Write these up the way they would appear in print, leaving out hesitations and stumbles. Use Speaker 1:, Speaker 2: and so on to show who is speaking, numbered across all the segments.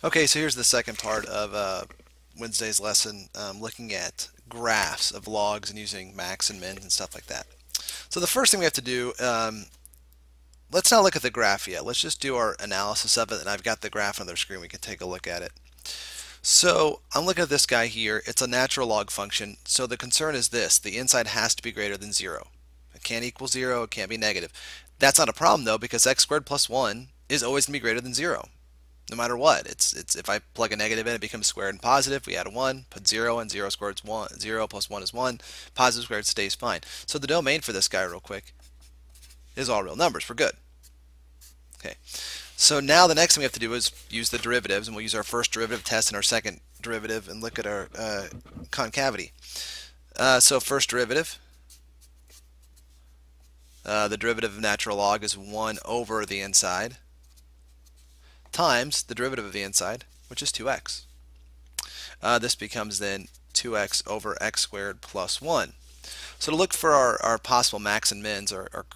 Speaker 1: Okay, so here's the second part of Wednesday's lesson, looking at graphs of logs and using max and min and stuff like that. So the first thing we have to do, let's not look at the graph yet. Let's just do our analysis of it, and I've got the graph on the screen. We can take a look at it. So I'm looking at this guy here. It's a natural log function. So the concern is this: the inside has to be greater than 0. It can't equal 0. It can't be negative. That's not a problem though, because x squared plus 1 is always going to be greater than 0. No matter what. It's if I plug a negative in, it becomes squared and positive. We add a 1, put 0 in, 0 squared is 1, 0 plus 1 is 1. Positive squared stays fine. So the domain for this guy real quick is all real numbers. We're good. Okay. So now the next thing we have to do is use the derivatives, and we'll use our first derivative test and our second derivative and look at our concavity. So first derivative, the derivative of natural log is 1 over the inside times the derivative of the inside, which is 2x. This becomes then 2x over x squared plus 1. So to look for our possible max and mins, our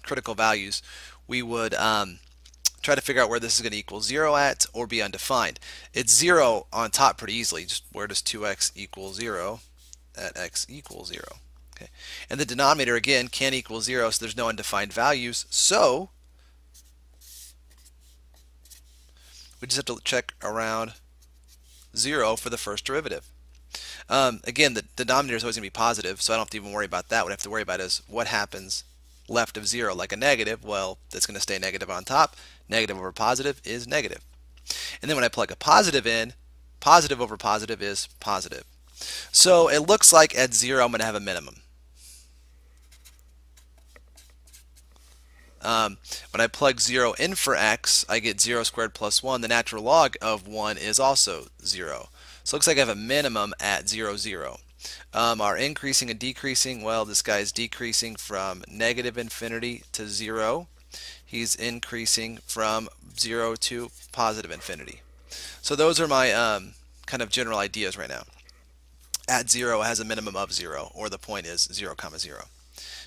Speaker 1: critical values, we would try to figure out where this is going to equal 0 at or be undefined. It's 0 on top pretty easily. Just where does 2x equal 0 at x equals 0? Okay. And the denominator, again, can't equal 0, so there's no undefined values. So we just have to check around 0 for the first derivative. Again, the denominator is always going to be positive, so I don't have to even worry about that. What I have to worry about is what happens left of 0, like a negative. Well, that's going to stay negative on top. Negative over positive is negative. And then when I plug a positive in, positive over positive is positive. So it looks like at 0 I'm going to have a minimum. When I plug 0 in for x, I get 0 squared plus 1. The natural log of 1 is also 0. So it looks like I have a minimum at 0, 0. Our increasing and decreasing, well, this guy is decreasing from negative infinity to 0. He's increasing from 0 to positive infinity. So those are my kind of general ideas right now. At 0 has a minimum of 0, or the point is 0, 0.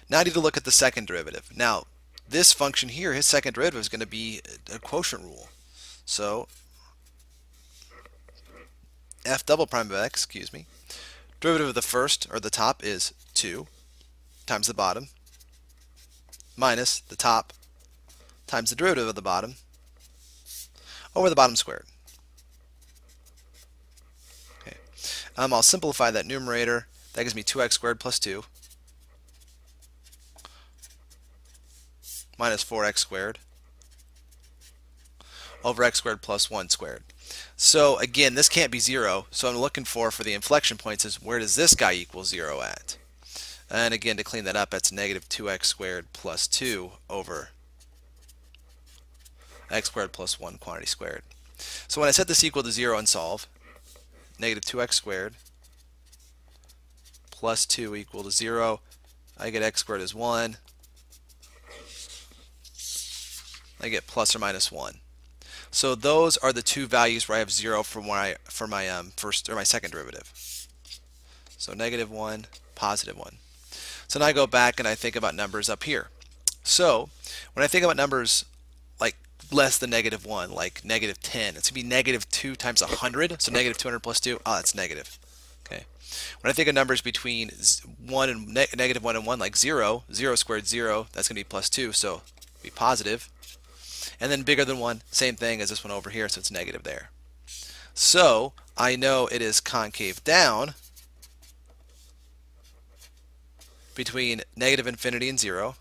Speaker 1: Now I need to look at the second derivative. Now, this function here, his second derivative is going to be a quotient rule. So f double prime of x, derivative of the first, or the top, is 2 times the bottom minus the top times the derivative of the bottom over the bottom squared. Okay. I'll simplify that numerator. That gives me 2x squared plus 2 minus 4x squared over x squared plus 1 squared. So again, this can't be 0, so I'm looking for the inflection points is where does this guy equal 0 at? And again, to clean that up, that's negative 2x squared plus 2 over x squared plus 1 quantity squared. So when I set this equal to 0 and solve, negative 2x squared plus 2 equal to 0, I get x squared is 1. I get plus or minus 1. So those are the two values where I have 0 for my first or my second derivative. So negative 1, positive 1. So now I go back and I think about numbers up here. So when I think about numbers like less than negative 1, like negative 10, it's going to be negative 2 times 100. So negative 200 plus 2, oh, that's negative. Okay. When I think of numbers between 1 and negative 1 and 1, like 0, 0 squared 0, that's going to be plus 2, so it'll be positive. And then bigger than 1, same thing as this one over here, so it's negative there. So I know it is concave down between negative infinity and 0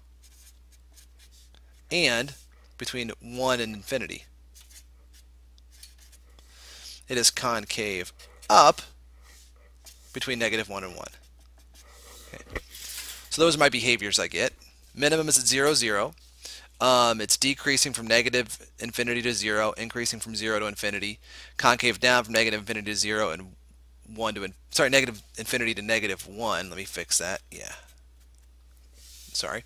Speaker 1: and between 1 and infinity. It is concave up between negative 1 and 1. Okay. So those are my behaviors I get. Minimum is at 0, 0. It's decreasing from negative infinity to 0, increasing from 0 to infinity, concave down from negative infinity to 0 and 1 to negative infinity to negative 1. Let me fix that. Yeah. Sorry.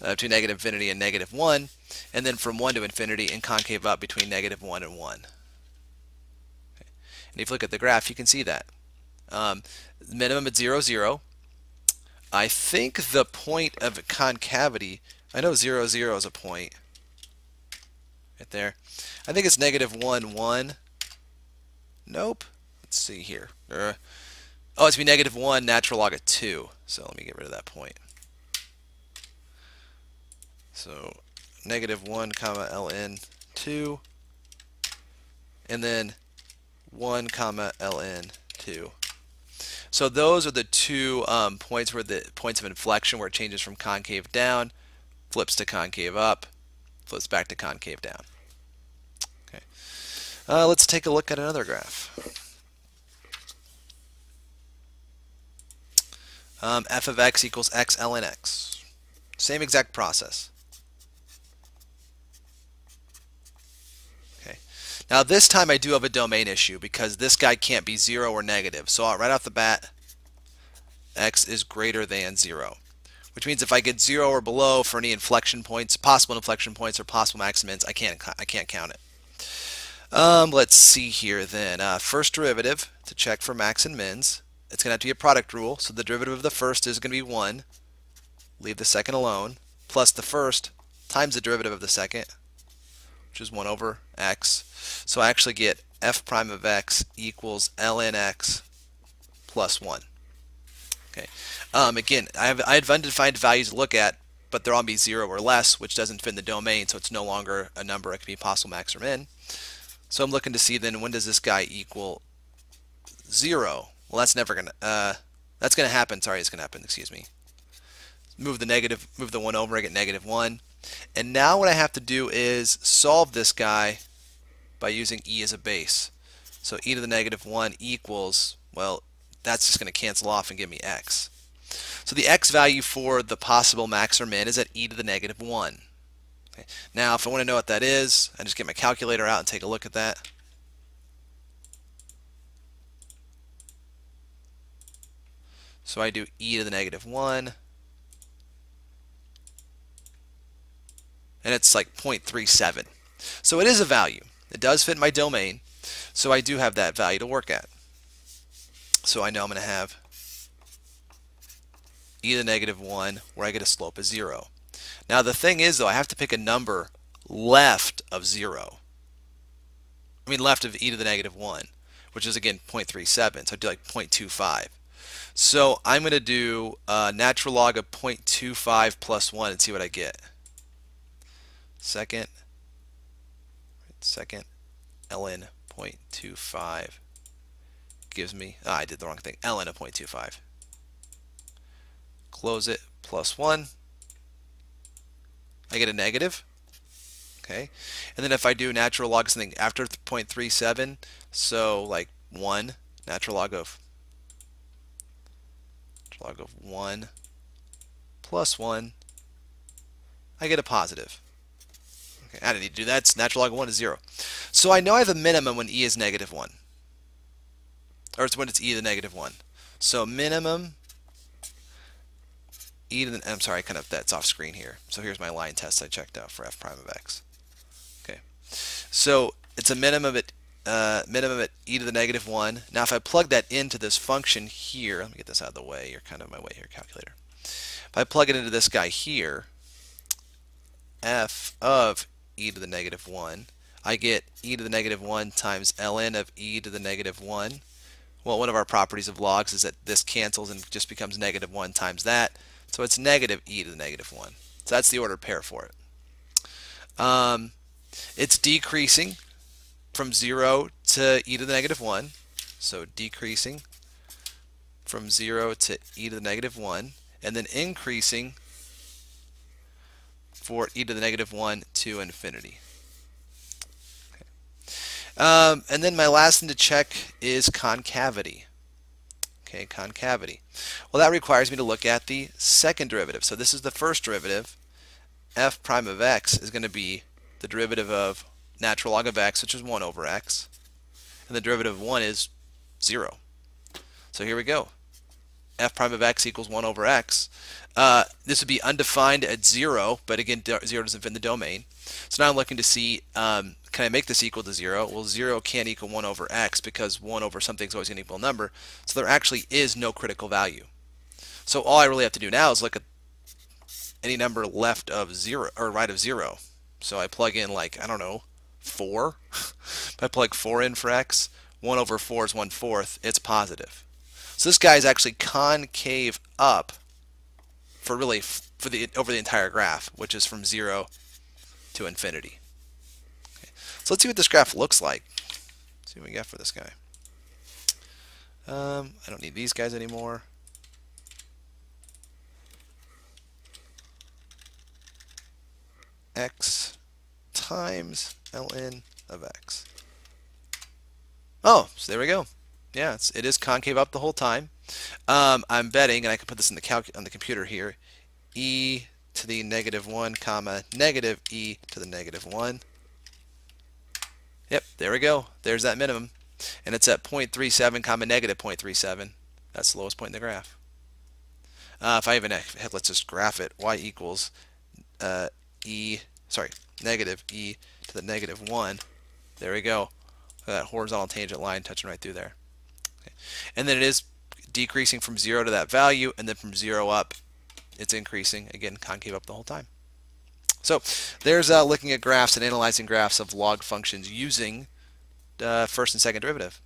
Speaker 1: Between negative infinity and negative 1, and then from 1 to infinity and concave up between negative 1 and 1. Okay. And if you look at the graph, you can see that. Minimum at 0, 0. I think the point of concavity, I know 0, 0 is a point right there. I think it's negative 1, 1 Nope. Let's see here. Oh, it's be -1 natural log of 2. So let me get rid of that point. So -1 comma ln 2, and then 1 comma ln 2. So those are the two points where the points of inflection where it changes from concave down, flips to concave up, flips back to concave down. Okay. Let's take a look at another graph. F of x equals x ln x. Same exact process. Okay. Now this time I do have a domain issue because this guy can't be 0 or negative. So right off the bat, x is greater than 0. Which means if I get 0 or below for any inflection points, possible inflection points or possible max and mins, I can't count it. Let's see here then. First derivative to check for max and mins. It's going to have to be a product rule. So the derivative of the first is going to be 1. Leave the second alone. Plus the first times the derivative of the second, which is 1 over x. So I actually get f prime of x equals ln x plus 1. Okay. Again, I have undefined values to look at, but they're all going to be 0 or less, which doesn't fit in the domain, so it's no longer a number. It can be possible max or min. So I'm looking to see then when does this guy equal 0? Well, that's never going to, that's going to happen. Sorry, it's going to happen. Excuse me. Move the 1 over, I get -1. And now what I have to do is solve this guy by using e as a base. So e to the -1 equals, well, that's just going to cancel off and give me x. So the x value for the possible max or min is at e to the -1. Okay. Now, if I want to know what that is, I just get my calculator out and take a look at that. So I do e to the -1, and it's like 0.37. So it is a value. It does fit my domain, so I do have that value to work at. So I know I'm going to have e to the -1 where I get a slope of 0. Now the thing is though, I have to pick a number left of 0. I mean left of e to the -1, which is again 0.37, so I do like 0.25. So I'm going to do natural log of 0.25 plus 1 and see what I get. Second ln 0.25 gives me, I did the wrong thing, ln of 0.25. Close it, plus 1. I get a negative. Okay, and then if I do natural log something after 0.37, so like 1, natural log of 1 plus 1, I get a positive. Okay, I didn't need to do that. It's natural log of 1 is 0. So I know I have a minimum when e is -1. Or it's when it's e to the -1. So minimum e to the, I'm sorry, that's off screen here. So here's my line test I checked out for f prime of x. Okay, so it's a minimum at e to the -1. Now if I plug that into this function here, let me get this out of the way. You're kind of in my way here, calculator. If I plug it into this guy here, f of e to the -1, I get e to the -1 times ln of e to the -1. Well, one of our properties of logs is that this cancels and just becomes -1 times that. So it's negative e to the -1. So that's the ordered pair for it. It's decreasing from 0 to e to the -1. So decreasing from 0 to e to the -1, and then increasing for e to the -1 to infinity. Okay. And then my last thing to check is concavity. Okay, concavity. Well, that requires me to look at the second derivative. So this is the first derivative. F prime of x is going to be the derivative of natural log of x, which is 1 over x. And the derivative of 1 is 0. So here we go. F prime of x equals 1 over x. This would be undefined at 0, but again, 0 doesn't fit in the domain. So now I'm looking to see, can I make this equal to 0? Well, 0 can't equal 1 over x because 1 over something is always going to equal a number. So there actually is no critical value. So all I really have to do now is look at any number left of 0 or right of 0. So I plug in like, I don't know, 4. If I plug 4 in for x, 1 over 4 is 1/4, it's positive. So this guy is actually concave up for really for the over the entire graph, which is from 0 to infinity. Okay. So let's see what this graph looks like. Let's see what we got for this guy. I don't need these guys anymore. X times ln of x. Oh, so there we go. Yeah, it is concave up the whole time. I'm betting, and I can put this in on the computer here, e to the -1 comma negative e to the -1. Yep, there we go. There's that minimum. And it's at 0.37 comma negative 0.37. That's the lowest point in the graph. If I even let's just graph it. Y equals negative e to the -1. There we go. That horizontal tangent line touching right through there. Okay. And then it is decreasing from 0 to that value, and then from 0 up, it's increasing. Again, concave up the whole time. So there's looking at graphs and analyzing graphs of log functions using first and second derivative.